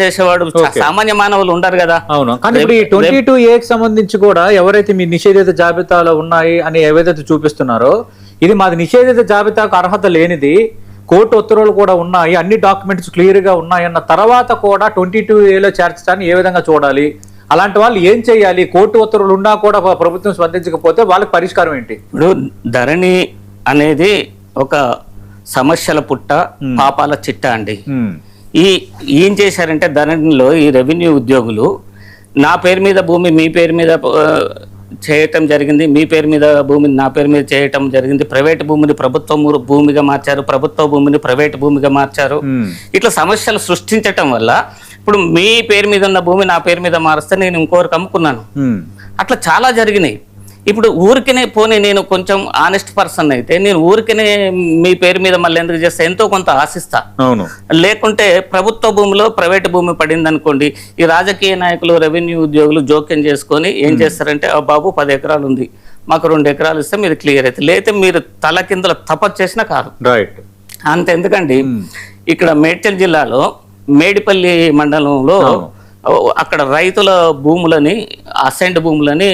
చేసేవాడు సామాన్య మానవులు ఉండరు కదా. అవును, కానీ ఇప్పుడు ఈ 22A కి సంబంధించి కూడా ఎవరైతే మీ నిషేధిత జాబితాలో ఉన్నాయి అని ఏవైతే చూపిస్తున్నారో, ఇది మాది నిషేధిత జాబితాకు అర్హత లేనిది, కోర్టు ఉత్తర్వులు కూడా ఉన్నాయి, అన్ని డాక్యుమెంట్స్ క్లియర్ గా ఉన్నాయన్న తర్వాత కూడా 22Aలో చేర్చడాన్ని ఏ విధంగా చూడాలి? అలాంటి వాళ్ళు ఏం చేయాలి? కోర్టు ఉత్తర్వులు ఉన్నా కూడా ప్రభుత్వం స్పందించకపోతే వాళ్ళకి పరిష్కారం ఏంటి? ఇప్పుడు ధరణి అనేది ఒక సమస్యల పుట్ట, పాపాల చిట్ట అండి. ఏం చేశారంటే ధరణిలో ఈ రెవెన్యూ ఉద్యోగులు నా పేరు మీద భూమి మీ పేరు మీద చేయటం జరిగింది, మీ పేరు మీద భూమిని నా పేరు మీద చేయటం జరిగింది, ప్రైవేట్ భూమిని ప్రభుత్వ భూమిగా మార్చారు, ప్రభుత్వ భూమిని ప్రైవేట్ భూమిగా మార్చారు. ఇట్లా సమస్యలు సృష్టించటం వల్ల ఇప్పుడు మీ పేరు మీద ఉన్న భూమి నా పేరు మీద మారిస్తే నేను ఇంకోరికి అమ్ముకున్నాను. అట్లా చాలా జరిగినాయి. ఇప్పుడు ఊరికనే పోనీ నేను కొంచెం ఆనెస్ట్ పర్సన్ అయితే నేను ఊరికనే మీ పేరు మీద మళ్ళీ ఎందుకు చేస్తా, ఎంతో కొంత ఆశిస్తా. లేకుంటే ప్రభుత్వ భూమిలో ప్రైవేట్ భూమి పడింది అనుకోండి, ఈ రాజకీయ నాయకులు రెవెన్యూ ఉద్యోగులు జోక్యం చేసుకొని ఏం చేస్తారంటే, బాబు 10 ఎకరాలు ఉంది, మాకు 2 ఎకరాలు ఇస్తే మీరు క్లియర్ అయితే, లేకపోతే మీరు తల కిందల తపస్సు చేసినా కాదు. అంత ఎందుకండి, ఇక్కడ మేడ్చల్ జిల్లాలో మేడిపల్లి మండలంలో అక్కడ రైతుల భూములని, అసైన్డ్ భూములని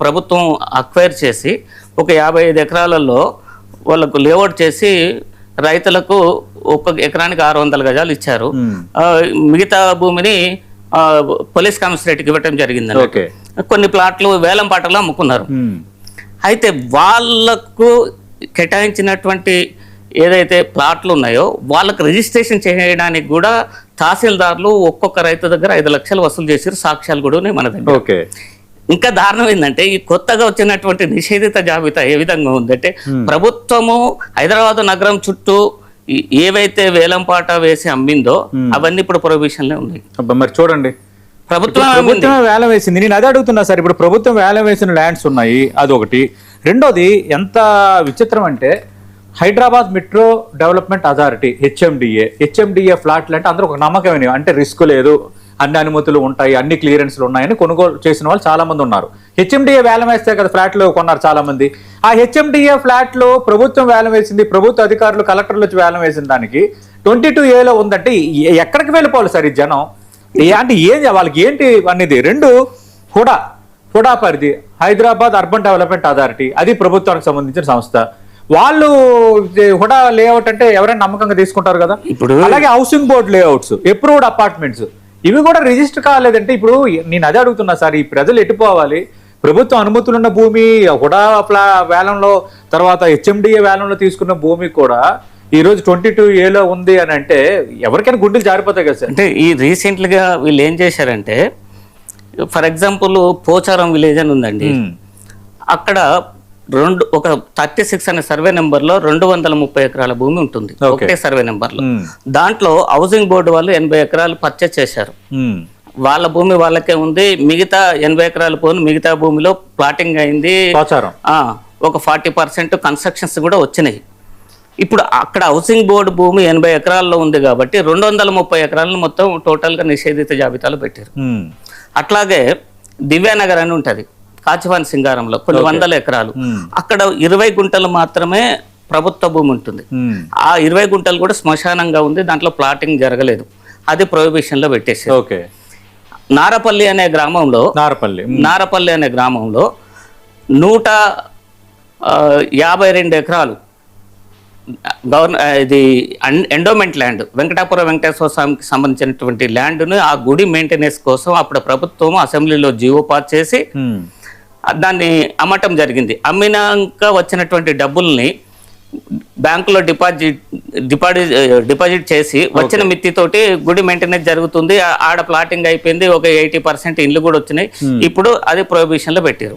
ప్రభుత్వం అక్వైర్ చేసి ఒక 55 ఎకరాలలో వాళ్ళకు లేఅవుట్ చేసి రైతులకు 1 ఎకరానికి 600 గజాలు ఇచ్చారు. మిగతా భూమిని పోలీస్ కమిషనరేట్కి ఇవ్వటం జరిగింది. కొన్ని ప్లాట్లు వేలం పాటలో అమ్ముకున్నారు. అయితే వాళ్లకు కేటాయించినటువంటి ఏదైతే ప్లాట్లు ఉన్నాయో వాళ్ళకు రిజిస్ట్రేషన్ చేయడానికి కూడా తహసీల్దార్లు ఒక్కొక్క రైతు దగ్గర 5 లక్షలు వసూలు చేసారు. సాక్ష్యాలు కూడా ఉన్నాయి మన దగ్గర. ఇంకా దారుణం ఏంటంటే, ఈ కొత్తగా వచ్చినటువంటి నిషేధిత జాబితా ఏ విధంగా ఉందంటే, ప్రభుత్వము హైదరాబాద్ నగరం చుట్టూ ఏవైతే వేలంపాట వేసి అమ్మిందో అవన్నీ ఇప్పుడు ప్రొహిబిషన్లే ఉన్నాయి. మరి చూడండి, ప్రభుత్వం వేలం వేసింది. నేను అదే అడుగుతున్నా సార్, ఇప్పుడు ప్రభుత్వం వేలం వేసిన ల్యాండ్స్ ఉన్నాయి, అదొకటి. రెండోది ఎంత విచిత్రం అంటే, Hyderabad metro development authority HMDA ఫ్లాట్లు అంటే అందరూ ఒక నమ్మకమైన, అంటే రిస్క్ లేదు, అన్ని అనుమతులు ఉంటాయి, అన్ని క్లియరెన్స్లు ఉన్నాయని కొనుగోలు చేసిన వాళ్ళు చాలా మంది ఉన్నారు. హెచ్ఎండిఏ వేలం వేస్తే కదా ఫ్లాట్లు కొన్నారు చాలా మంది. ఆ హెచ్ఎండిఏ ఫ్లాట్లు ప్రభుత్వం వేలం వేసింది, ప్రభుత్వ అధికారులు కలెక్టర్లు వచ్చి వేలం వేసిన దానికి 22Aలో ఉందంటే ఎక్కడికి వెళ్ళిపోవాలి సార్ ఈ జనం? అంటే ఏం వాళ్ళకి ఏంటి అనేది? రెండు హుడా పరిధి, హైదరాబాద్ అర్బన్ డెవలప్మెంట్ అథారిటీ, అది ప్రభుత్వానికి సంబంధించిన సంస్థ. వాళ్ళు హుడా లేఅవుట్ అంటే ఎవరైనా నమ్మకంగా తీసుకుంటారు కదా. ఇప్పుడు అలాగే housing board layouts, approved apartments, ఇవి కూడా రిజిస్టర్ కాలేదంటే ఇప్పుడు నేను అదే అడుగుతున్నా సార్, ఈ ప్రజలు ఎట్టుపోవాలి? ప్రభుత్వం అనుమతులున్న భూమి హుడా వేలంలో, తర్వాత హెచ్ఎండిఏ వేలంలో తీసుకున్న భూమి కూడా ఈ రోజు 22Aలో ఉంది అని అంటే ఎవరికైనా గుండెలు జారిపోతాయి కదా సార్. అంటే ఈ రీసెంట్గా వీళ్ళు ఏం చేశారంటే, ఫర్ ఎగ్జాంపుల్ పోచారం విలేజ్ అని ఉందండి, అక్కడ ఒక 36 అనే సర్వే నెంబర్లో 230 ఎకరాల భూమి ఉంటుంది, ఒకటే సర్వే నెంబర్లో. దాంట్లో హౌసింగ్ బోర్డు వాళ్ళు 80 ఎకరాలు పర్చేస్ చేశారు. వాళ్ళ భూమి వాళ్ళకే ఉంది, మిగతా 80 ఎకరాల భూమి మిగతా భూమిలో ప్లాటింగ్ అయింది. ఒక 40% కన్స్ట్రక్షన్స్ కూడా వచ్చినాయి. ఇప్పుడు అక్కడ హౌసింగ్ బోర్డు భూమి 80 ఎకరాల్లో ఉంది కాబట్టి 230 ఎకరాలను మొత్తం టోటల్గా నిషేధిత జాబితాలో పెట్టారు. అట్లాగే దివ్యానగర్ అని ఉంటుంది కాచివాన్ సింగారంలో, కొన్ని 100 ఎకరాలు, అక్కడ 20 గుంటలు మాత్రమే ప్రభుత్వ భూమి ఉంటుంది. ఆ 20 గుంటలు కూడా శ్మశానంగా ఉంది, దాంట్లో ప్లాటింగ్ జరగలేదు, అది ప్రొహిబిషన్ లో పెట్టేసారు. నారపల్లి అనే గ్రామంలో 152 ఎకరాలు ఇది ఎండోమెంట్ ల్యాండ్, వెంకటాపురం వెంకటేశ్వర స్వామికి సంబంధించినటువంటి ల్యాండ్ను ఆ గుడి మెయింటెనెన్స్ కోసం అప్పుడు ప్రభుత్వం అసెంబ్లీలో జీవో పాస్ చేసి దాన్ని అమ్మటం జరిగింది. అమ్మినాక వచ్చినటువంటి డబ్బుల్ని బ్యాంకులో డిపాజిట్ చేసి వచ్చిన మిత్తితోటి గుడి మెయింటెనెన్స్ జరుగుతుంది. ఆడ ప్లాటింగ్ అయిపోయింది, ఒక 80% ఇండ్లు కూడా వచ్చినాయి. ఇప్పుడు అది ప్రొహిబిషన్ లో పెట్టారు.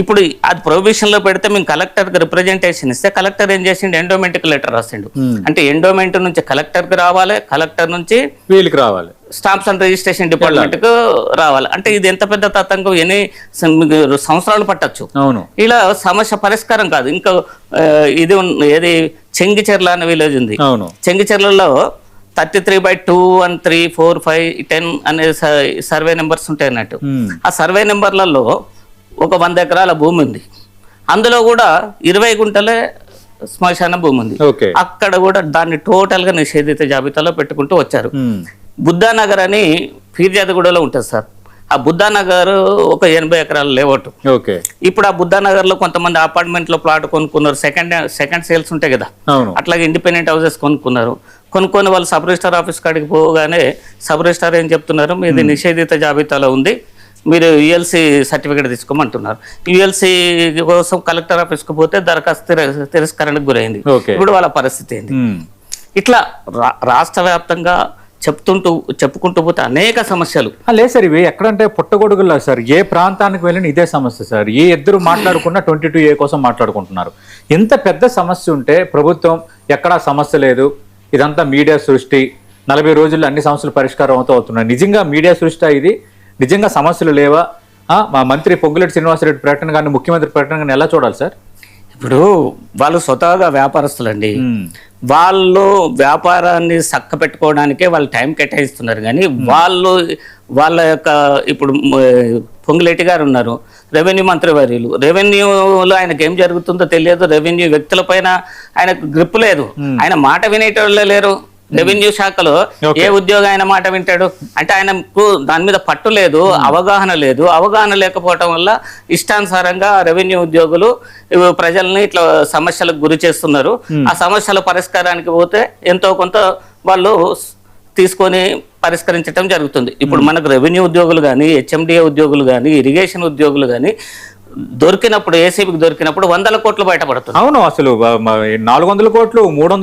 ఇప్పుడు అది ప్రొహిబిషన్ లో పెడితే మేము కలెక్టర్ కి రిప్రజెంటేషన్ ఇస్తే కలెక్టర్ ఏం చేసిండు, ఎండోమెంట్ కి లెటర్ రాసిండు. అంటే ఎండోమెంట్ నుంచి కలెక్టర్ కి రావాలి, కలెక్టర్ నుంచి వీళ్ళకి రావాలి, స్టాంప్స్ అండ్ రిజిస్ట్రేషన్ డిపార్ట్మెంట్ కు రావాలి. అంటే ఇది ఎంత పెద్ద తతంగం, ఎన్ని సంవత్సరాలు పట్టచ్చు. ఇలా సమస్య పరిష్కారం కాదు. ఇంకా ఇది ఏది చెంగిచెర్ల అనే విలేజ్ ఉంది, చెంగిచెర్లలో 33/2 1 3 4 5 10 అనే సర్వే నెంబర్స్ ఉంటాయి అన్నట్టు. ఆ సర్వే నెంబర్లలో ఒక 100 ఎకరాల భూమి ఉంది, అందులో కూడా 20 గుంటలే శ్మశాన భూమి ఉంది. అక్కడ కూడా దాన్ని టోటల్ గా నిషేధిత జాబితాలో పెట్టుకుంటూ వచ్చారు. బుద్ధానగర్ అని ఫీర్జాదిగూడలో ఉంటుంది సార్. ఆ బుద్ధానగర్ ఒక 80 ఎకరాల లేఅవుట్. ఓకే. ఇప్పుడు ఆ బుద్ధానగర్లో కొంతమంది అపార్ట్మెంట్లో ప్లాట్ కొనుక్కున్నారు, సెకండ్ సేల్స్ ఉంటాయి కదా, అట్లాగే ఇండిపెండెంట్ హౌసెస్ కొనుక్కొని వాళ్ళు సబ్ రిజిస్టార్ ఆఫీస్ కాడికి పోగానే సబ్ రిజిస్టార్ ఏం చెప్తున్నారు, మీది నిషేధిత జాబితాలో ఉంది, మీరు యుఎల్సి సర్టిఫికేట్ తీసుకోమంటున్నారు. యుఎల్సి కోసం కలెక్టర్ ఆఫీస్కి పోతే దరఖాస్తు తిరస్కరణకు గురైంది. ఇప్పుడు వాళ్ళ పరిస్థితి ఏంటి? ఇట్లా రాష్ట్ర వ్యాప్తంగా చెప్పుకుంటూ పోతే అనేక సమస్యలు. లేదు సార్, ఇవి ఎక్కడంటే పుట్టగొడుగులా సార్, ఏ ప్రాంతానికి వెళ్ళిన ఇదే సమస్య సార్. ఏ ఇద్దరు మాట్లాడుకున్నా 22A కోసం మాట్లాడుకుంటున్నారు. ఎంత పెద్ద సమస్య ఉంటే ప్రభుత్వం ఎక్కడా సమస్య లేదు, ఇదంతా మీడియా సృష్టి, 40 రోజుల్లో అన్ని సమస్యలు పరిష్కారం అవుతున్నాయి. నిజంగా మీడియా సృష్టి ఇది? నిజంగా సమస్యలు లేవా? మా మంత్రి పొంగులేటి శ్రీనివాసరెడ్డి ప్రకటన కానీ ముఖ్యమంత్రి ప్రకటన కానీ ఎలా చూడాలి సార్? ఇప్పుడు వాళ్ళు స్వతహాగా వ్యాపారస్తులండి, వాళ్ళు వ్యాపారాన్ని చక్క పెట్టుకోవడానికే వాళ్ళు టైం కేటాయిస్తున్నారు. కానీ వాళ్ళ యొక్క ఇప్పుడు పొంగులేటి గారు ఉన్నారు, రెవెన్యూ మంత్రి వర్యులు, రెవెన్యూలో ఆయనకు ఏం జరుగుతుందో తెలియదు, రెవెన్యూ వ్యక్తులపైన ఆయనకు గ్రిప్ లేదు, ఆయన మాట వినేటోళ్ళే లేరు. రెవెన్యూ శాఖలో ఏ ఉద్యోగం ఆయన మాట వింటాడు? అంటే ఆయనకు దాని మీద పట్టు లేదు, అవగాహన లేదు. అవగాహన లేకపోవటం వల్ల ఇష్టానుసారంగా రెవెన్యూ ఉద్యోగులు ప్రజల్ని ఇట్లా సమస్యలకు గురి చేస్తున్నారు. ఆ సమస్యల పరిష్కారానికి పోతే ఎంతో కొంత వాళ్ళు తీసుకొని పరిష్కరించడం జరుగుతుంది. ఇప్పుడు మనకు రెవెన్యూ ఉద్యోగులు కానీ, హెచ్ఎండిఏ ఉద్యోగులు కానీ, ఇరిగేషన్ ఉద్యోగులు కానీ దొరికినప్పుడు, ఏసీబీకి దొరికినప్పుడు 100 కోట్లు బయటపడుతుంది. అవును, అసలు 400 కోట్లు 300